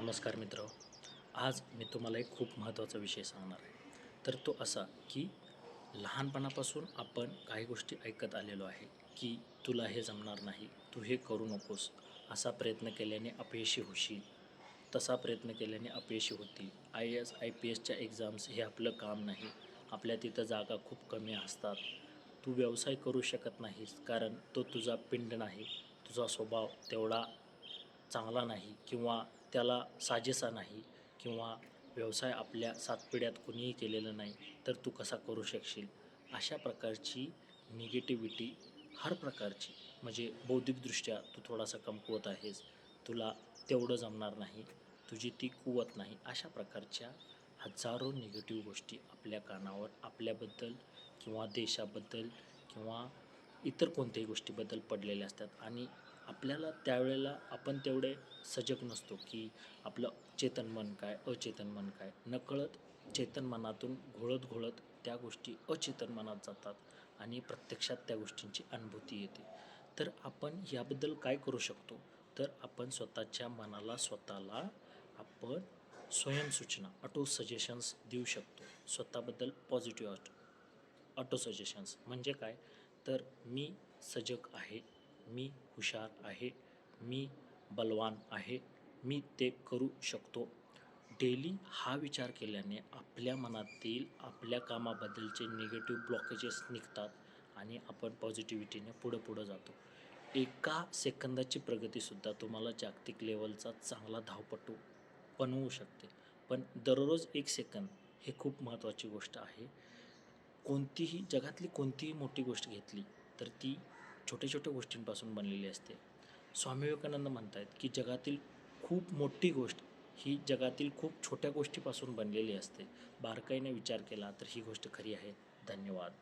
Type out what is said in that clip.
नमस्कार मित्र. आज मी तुम्हाला एक खूप महत्त्वाचा विषय सांगणार आहे. तर तो असा, की लहानपणापासून आपण काही गोष्टी ऐकत आलेलो आहे, की तुला हे जमणार नाही, तू हे करू नकोस, असा प्रयत्न केल्याने अपयशी होशील, तसा प्रयत्न केल्याने अपयशी होतील. IAS, IPSच्या एक्झाम्स हे आपलं काम नाही, आपल्या तिथं जागा खूप कमी असतात. तू व्यवसाय करू शकत नाहीस, कारण तो तुझा पिंड नाही, तुझा स्वभाव तेवढा चांगला नाही किंवा त्याला साजेसा नाही किंवा व्यवसाय आपल्या 7 पिढ्यात कुणीही केलेला नाही, तर तू कसा करू शकशील? अशा प्रकारची निगेटिव्हिटी हर प्रकारची म्हणजे बौद्धिकदृष्ट्या तू थोडासा कमकुवत आहेस, तुला तेवढं जमणार नाही, तुझी ती कुवत नाही, अशा प्रकारच्या हजारो निगेटिव्ह गोष्टी आपल्या कानावर आपल्याबद्दल किंवा देशाबद्दल किंवा इतर कोणत्याही गोष्टीबद्दल पडलेल्या असतात आणि आपल्याला त्यावेळेला आपण तेवढे सजग नसतो, की आपलं चेतन मन काय, अचेतन मन काय, नकळत चेतन मनातून घोळत-घोळत त्या गोष्टी अचेतन मनात जातात आणि प्रत्यक्षात त्या गोष्टींची अनुभूती येते. तर आपण याबद्दल काय करू शकतो? तर आपण स्वतःच्या मनाला स्वतःला आपण स्वयंसूचना, ऑटो सजेशन्स देऊ शकतो. स्वतःबद्दल पॉझिटिव्ह ऑटो सजेशन्स म्हणजे काय? तर मी सजग आहे, मी हुशार आहे, मी बलवान आहे, मी ते करू शकतो. डेली हा विचार केल्याने आपल्या मनातील आपल्या कामाबद्दलचे निगेटिव्ह ब्लॉकेजेस निघतात आणि आपण पॉझिटिव्हिटीने पुढं जातो. एका सेकंदाची प्रगतीसुद्धा तुम्हाला जागतिक लेव्हलचा चांगला धावपटू बनवू शकते. पण दररोज 1 सेकंद हे खूप महत्त्वाची गोष्ट आहे. जगातली कोणतीही मोठी गोष्ट घेतली, तर ती छोट्या-छोट्या गोष्टींपासून बनलेली असते. स्वामी विवेकानंद म्हणतायत, की जगातील खूप मोठी गोष्ट ही जगातील खूप छोट्या गोष्टीपासून बनलेली असते. बारकाईने विचार केला तर ही गोष्ट खरी आहे. धन्यवाद.